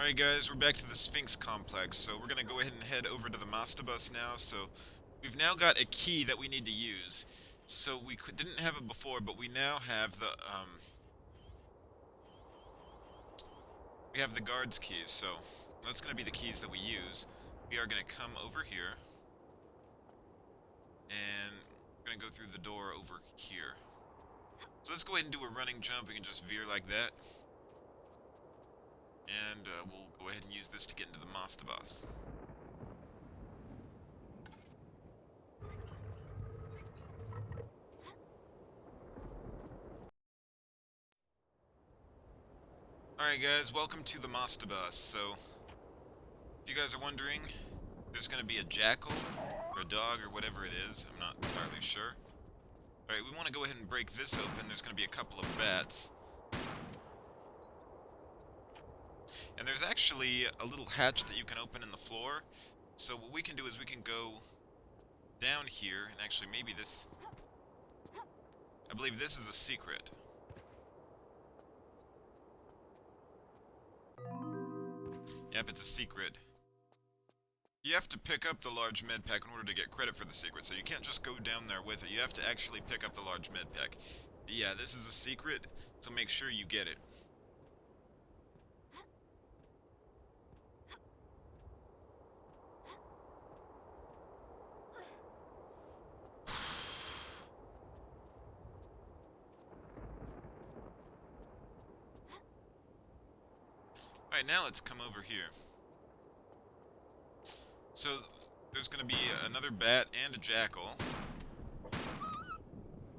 Alright guys, we're back to the Sphinx complex, so we're gonna go ahead and head over to the Mastabas now. So we've now got a key that we need to use. So didn't have it before, but we now have the guards keys, so that's gonna be the keys that we use. We are gonna come over here, and we're gonna go through the door over here. So let's go ahead and do a running jump. We can just veer like that. And we'll go ahead and use this to get into the Mastabas. Alright guys, welcome to the Mastabas. So, if you guys are wondering, there's going to be a jackal, or a dog, or whatever it is. I'm not entirely sure. Alright, we want to go ahead and break this open. There's going to be a couple of bats. And there's actually a little hatch that you can open in the floor. So what we can do is we can go down here, and actually maybe this... I believe this is a secret. Yep, it's a secret. You have to pick up the large med pack in order to get credit for the secret, so you can't just go down there with it. You have to actually pick up the large med pack. But yeah, this is a secret, so make sure you get it. Alright, now let's come over here. So, there's going to be another bat and a jackal.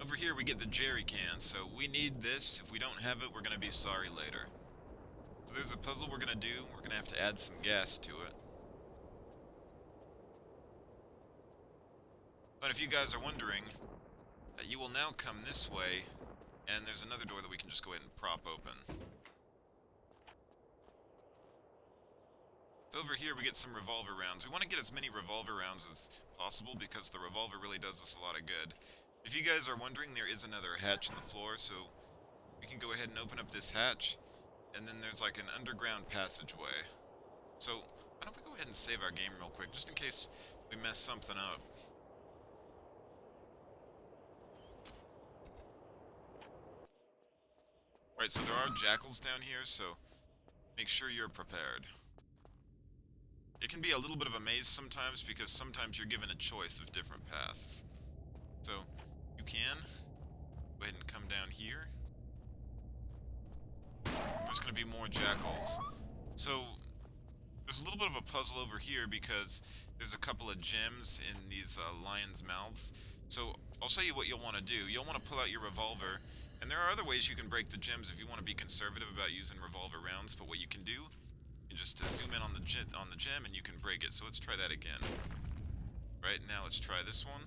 Over here we get the jerry can, so we need this. If we don't have it, we're going to be sorry later. So there's a puzzle we're going to do. We're going to have to add some gas to it. But if you guys are wondering, you will now come this way, and there's another door that we can just go ahead and prop open. So over here we get some revolver rounds. We want to get as many revolver rounds as possible because the revolver really does us a lot of good. If you guys are wondering, there is another hatch in the floor, so we can go ahead and open up this hatch, and then there's like an underground passageway. So why don't we go ahead and save our game real quick, just in case we mess something up. Right, so there are jackals down here, so make sure you're prepared. It can be a little bit of a maze sometimes, because sometimes you're given a choice of different paths. So, you can go ahead and come down here. There's going to be more jackals. So, there's a little bit of a puzzle over here, because there's a couple of gems in these lions' mouths. So, I'll show you what you'll want to do. You'll want to pull out your revolver, and there are other ways you can break the gems if you want to be conservative about using revolver rounds, but what you can do, you just zoom in on the gem and you can break it. So let's try that again. Right, now let's try this one.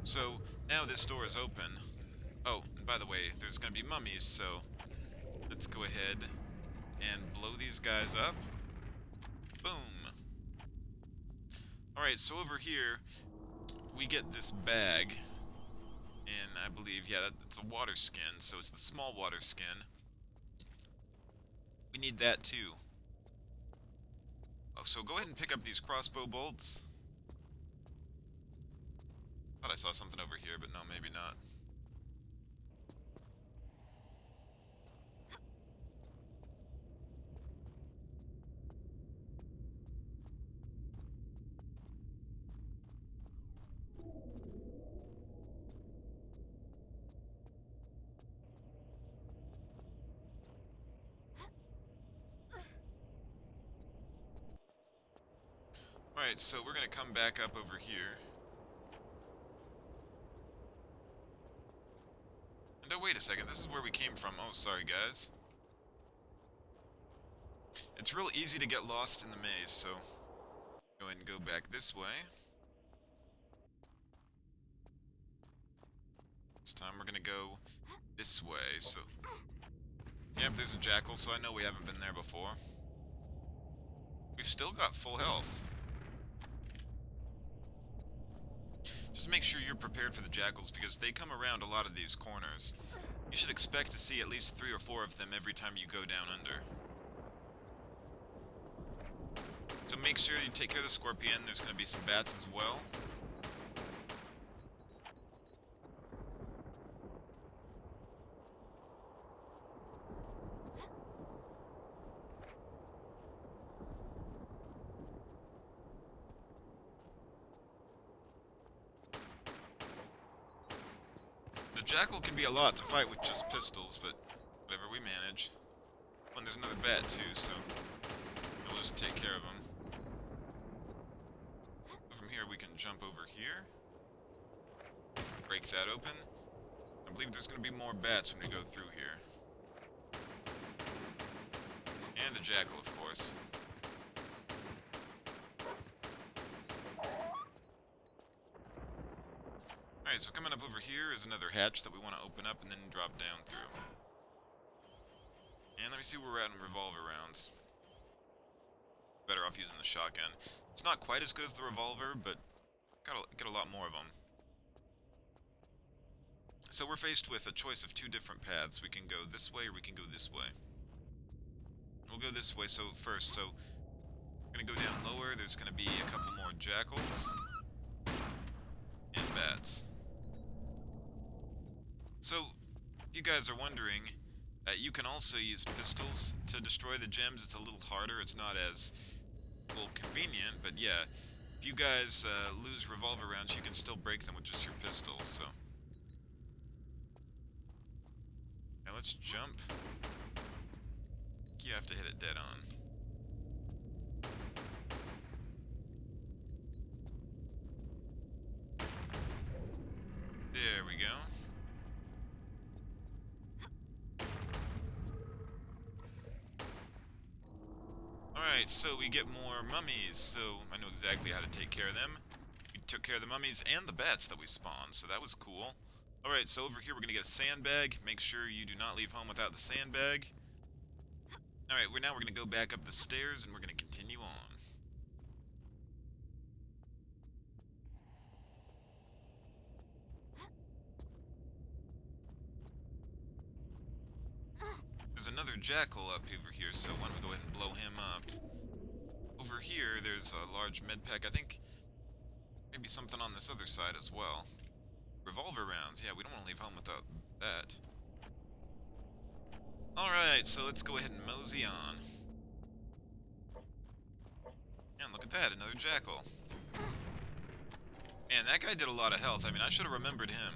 So, now this door is open. Oh, and by the way, there's going to be mummies, so let's go ahead and blow these guys up. Boom. Alright, so over here, we get this bag. And I believe, yeah, it's a water skin, so it's the small water skin. We need that too. Oh, so go ahead and pick up these crossbow bolts. Thought I saw something over here, but no, maybe not. Alright, so we're gonna come back up over here. And oh, wait a second, this is where we came from. Oh, sorry guys. It's real easy to get lost in the maze, so go ahead and go back this way. This time we're gonna go this way, so... Yep, there's a jackal, so I know we haven't been there before. We've still got full health. Just make sure you're prepared for the jackals, because they come around a lot of these corners. You should expect to see at least 3 or 4 of them every time you go down under. So make sure you take care of the scorpion. There's going to be some bats as well. The jackal can be a lot to fight with just pistols, but whatever, we manage. Oh, and there's another bat too, so we'll just take care of him. From here we can jump over here. Break that open. I believe there's going to be more bats when we go through here. And the jackal, of course. Alright, so coming up over here is another hatch that we want to open up and then drop down through. And let me see where we're at in revolver rounds. Better off using the shotgun. It's not quite as good as the revolver, but get a lot more of them. So we're faced with a choice of two different paths. We can go this way or we can go this way. We'll go this way first. So we're going to go down lower. There's going to be a couple more jackals and bats. So, if you guys are wondering, you can also use pistols to destroy the gems. It's a little harder. It's not as, well, convenient, but yeah. If you guys lose revolver rounds, you can still break them with just your pistols, so. Now let's jump. You have to hit it dead on. There we go. Alright, so we get more mummies, so I know exactly how to take care of them. We took care of the mummies and the bats that we spawned, so that was cool. Alright, so over here we're gonna get a sandbag. Make sure you do not leave home without the sandbag. Alright, now we're gonna go back up the stairs and we're gonna continue on. There's another jackal up over here, so why don't we go ahead and blow him up. Over here, there's a large medpack. I think maybe something on this other side as well. Revolver rounds. Yeah, we don't want to leave home without that. Alright, so let's go ahead and mosey on. And look at that, another jackal. Man, that guy did a lot of health. I mean, I should have remembered him.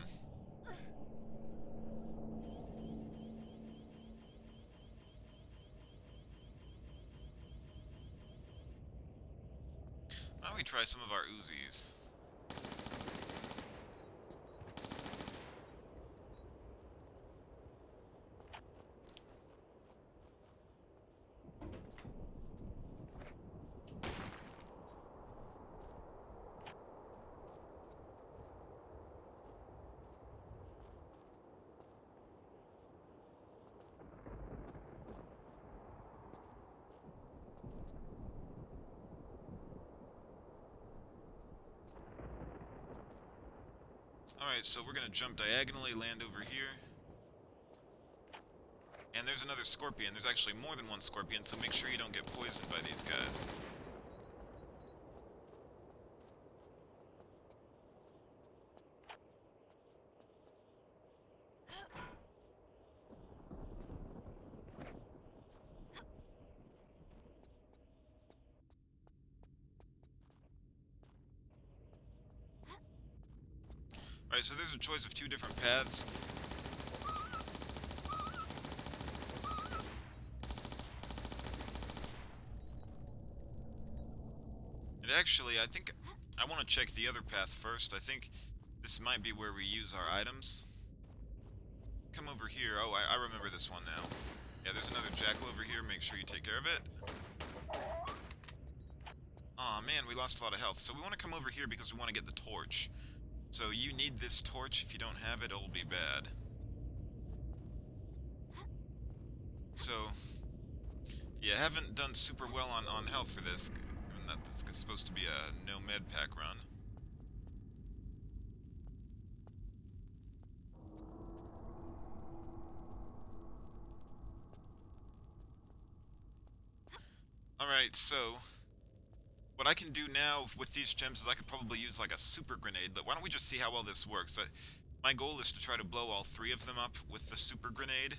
Why don't we try some of our Uzis? Alright, so we're gonna jump diagonally, land over here. And there's another scorpion. There's actually more than one scorpion, so make sure you don't get poisoned by these guys. Alright, so there's a choice of two different paths. And actually, I think I want to check the other path first. I think this might be where we use our items. Come over here. Oh, I remember this one now. Yeah, there's another jackal over here. Make sure you take care of it. Aw, man, we lost a lot of health. So we want to come over here because we want to get the torch. So you need this torch. If you don't have it, it'll be bad. So, yeah, haven't done super well on health for this, given that this is supposed to be a no med pack run. Alright, so What I can do now with these gems is I could probably use like a super grenade. But why don't we just see how well this works? My goal is to try to blow all 3 of them up with the super grenade,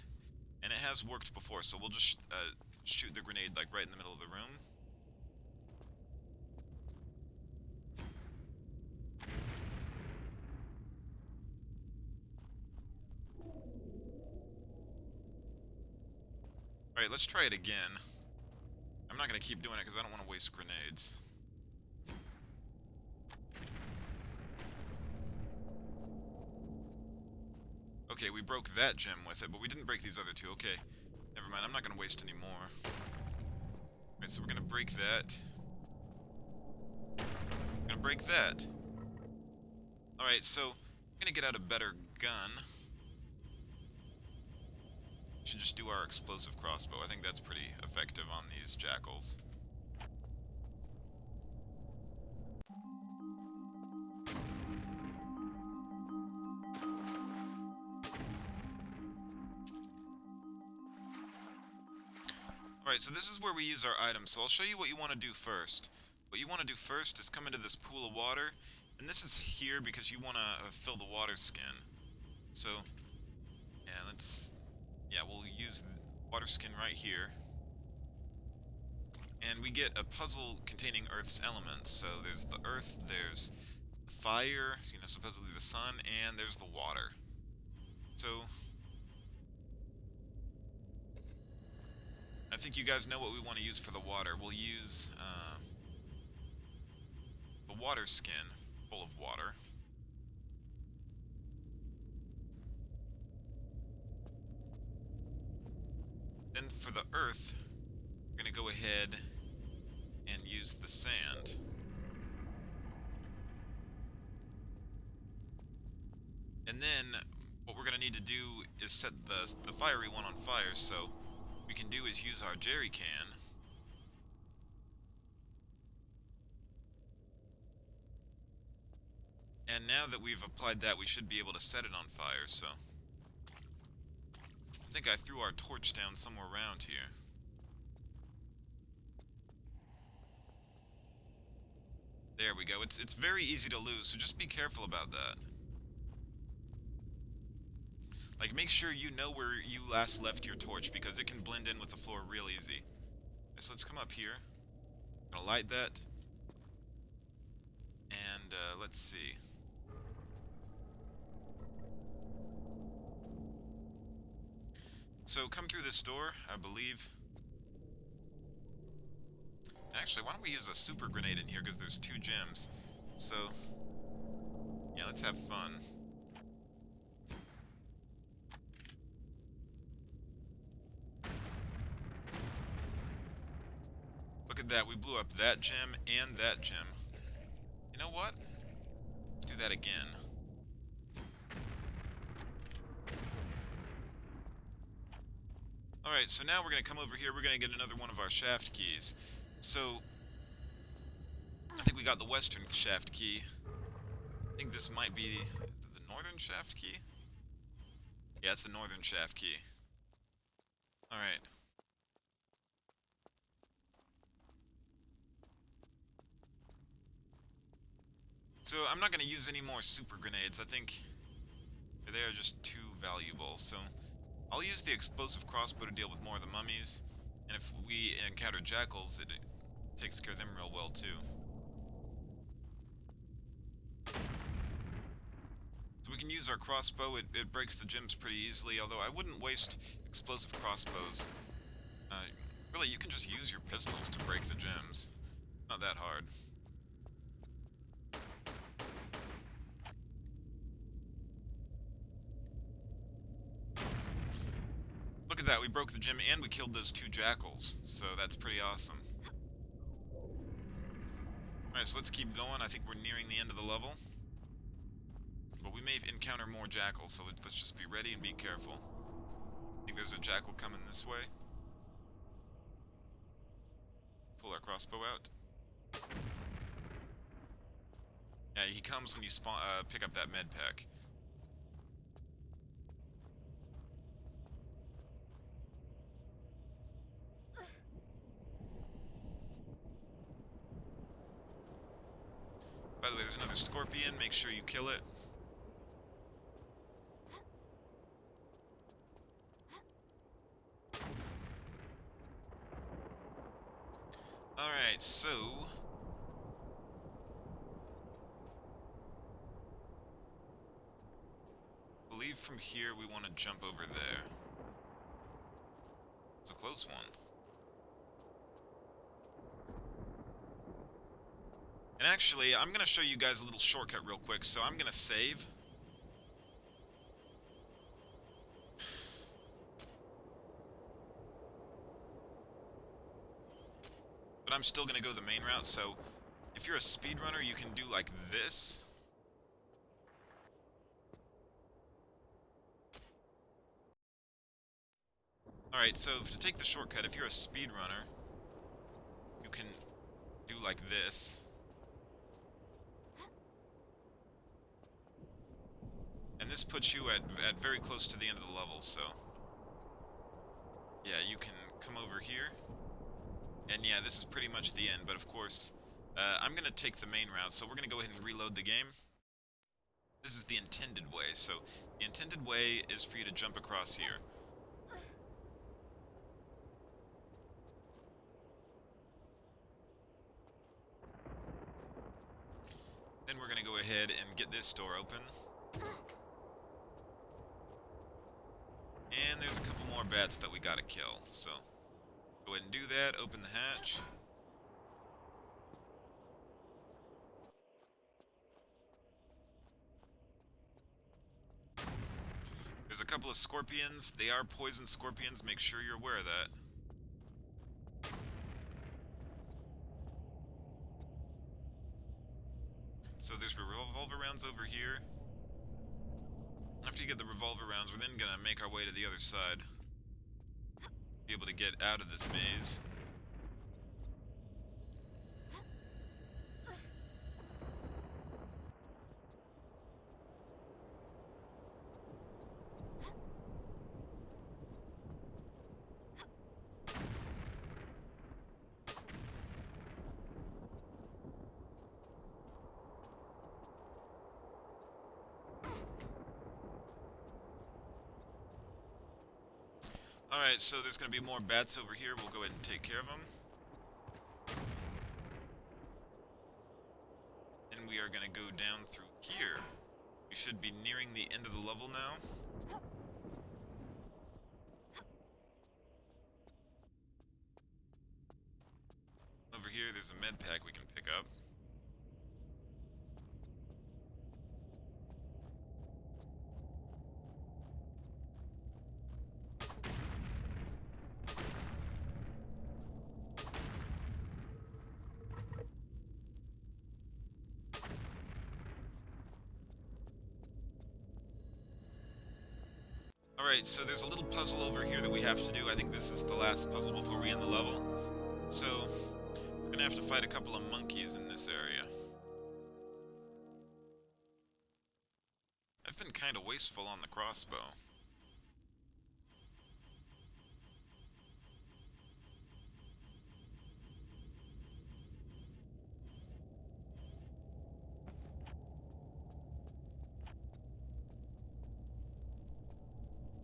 and it has worked before. So we'll just shoot the grenade like right in the middle of the room. Alright, let's try it again. I'm not going to keep doing it because I don't want to waste grenades. Okay, we broke that gem with it, but we didn't break these other 2. Okay, never mind. I'm not going to waste any more. Alright, so we're going to break that. We're going to break that. Alright, so I'm going to get out a better gun. Should just do our explosive crossbow. I think that's pretty effective on these jackals. Alright, so this is where we use our items, so I'll show you what you want to do first. What you want to do first is come into this pool of water, and this is here because you want to fill the water skin. So, yeah, we'll use the water skin right here. And we get a puzzle containing Earth's elements. So there's the Earth, there's the fire, supposedly the sun, and there's the water. So I think you guys know what we want to use for the water. We'll use the water skin full of water. Then for the earth, we're going to go ahead and use the sand. And then what we're going to need to do is set the fiery one on fire, so what we can do is use our jerry can. And now that we've applied that, we should be able to set it on fire, so I think I threw our torch down somewhere around here. There we go. It's very easy to lose, so just be careful about that. Like, make sure you know where you last left your torch, because it can blend in with the floor real easy. Okay, so let's come up here. I'm gonna light that. And, let's see. So, come through this door, I believe. Actually, why don't we use a super grenade in here, because there's 2 gems. So, yeah, let's have fun. Look at that, we blew up that gem and that gem. You know what? Let's do that again. Alright, so now we're going to come over here, we're going to get another one of our shaft keys. So, I think we got the western shaft key. I think this might be the northern shaft key? Yeah, it's the northern shaft key. Alright. So, I'm not going to use any more super grenades. I think they are just too valuable. So, I'll use the explosive crossbow to deal with more of the mummies. And if we encounter jackals, it takes care of them real well, too. So we can use our crossbow. It breaks the gems pretty easily, although I wouldn't waste explosive crossbows. Really, you can just use your pistols to break the gems. Not that hard. Look at that, we broke the gem and we killed those 2 jackals, so that's pretty awesome. Alright, so let's keep going. I think we're nearing the end of the level. But we may encounter more jackals, so let's just be ready and be careful. I think there's a jackal coming this way. Pull our crossbow out. Yeah, he comes when you pick up that med pack. By the way, there's another scorpion. Make sure you kill it. Alright, so... I believe from here we want to jump over there. It's a close one. And actually, I'm going to show you guys a little shortcut real quick, so I'm going to save. But I'm still going to go the main route, so if you're a speedrunner, you can do like this. Alright, so to take the shortcut, if you're a speedrunner, you can do like this. And this puts you at very close to the end of the level, so... yeah, you can come over here. And yeah, this is pretty much the end, but of course, I'm going to take the main route, so we're going to go ahead and reload the game. This is the intended way, so the intended way is for you to jump across here. Then we're going to go ahead and get this door open. And there's a couple more bats that we gotta kill, so go ahead and do that, open the hatch. There's a couple of scorpions. They are poison scorpions, make sure you're aware of that. So there's revolver rounds over here. After you get the revolver rounds, we're then gonna make our way to the other side. Be able to get out of this maze. Alright, so there's going to be more bats over here. We'll go ahead and take care of them. And we are going to go down through here. We should be nearing the end of the level now. Over here, there's a med pack we can pick up. Alright, so there's a little puzzle over here that we have to do. I think this is the last puzzle before we end the level. So, we're gonna have to fight a couple of monkeys in this area. I've been kinda wasteful on the crossbow.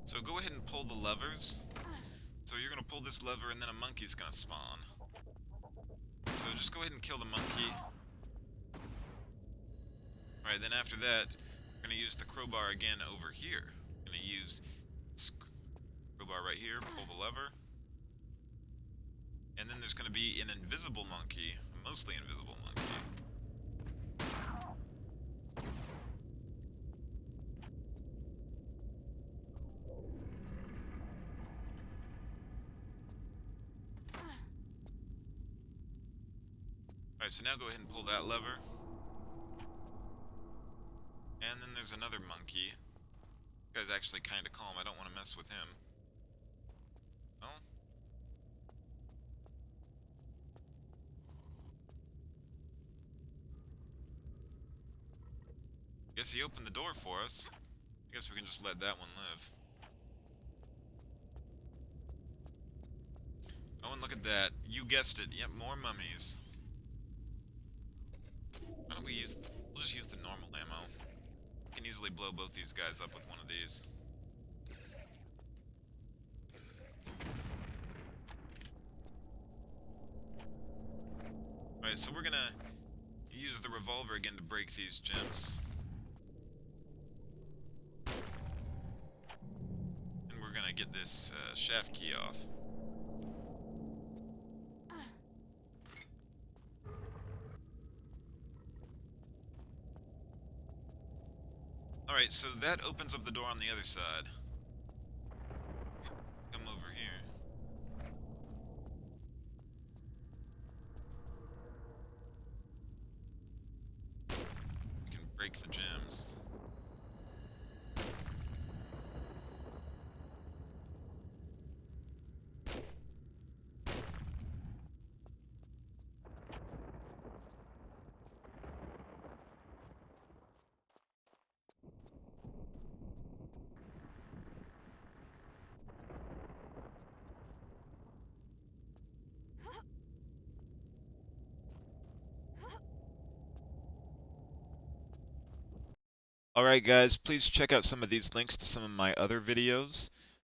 So go ahead and pull the levers. So you're gonna pull this lever and then a monkey's gonna spawn. So just go ahead and kill the monkey. Alright, then after that, we're gonna use the crowbar again over here. We're gonna use this crowbar right here, pull the lever. And then there's gonna be an invisible monkey, a mostly invisible monkey. Alright, so now go ahead and pull that lever. And then there's another monkey. This guy's actually kinda calm, I don't want to mess with him. Oh. Guess he opened the door for us. I guess we can just let that one live. Oh, and look at that. You guessed it. Yep, more mummies. Why don't we use... We'll just use the normal ammo. We can easily blow both these guys up with one of these. Alright, so we're gonna use the revolver again to break these gems. And we're gonna get this shaft key off. Alright, so that opens up the door on the other side. Come over here. We can break the gems. Alright guys, please check out some of these links to some of my other videos.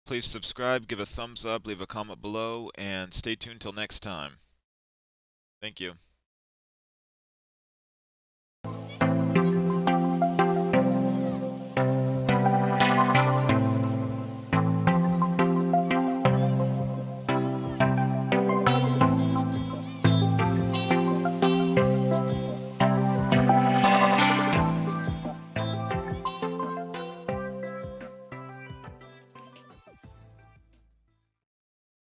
Please subscribe, give a thumbs up, leave a comment below, and stay tuned till next time. Thank you.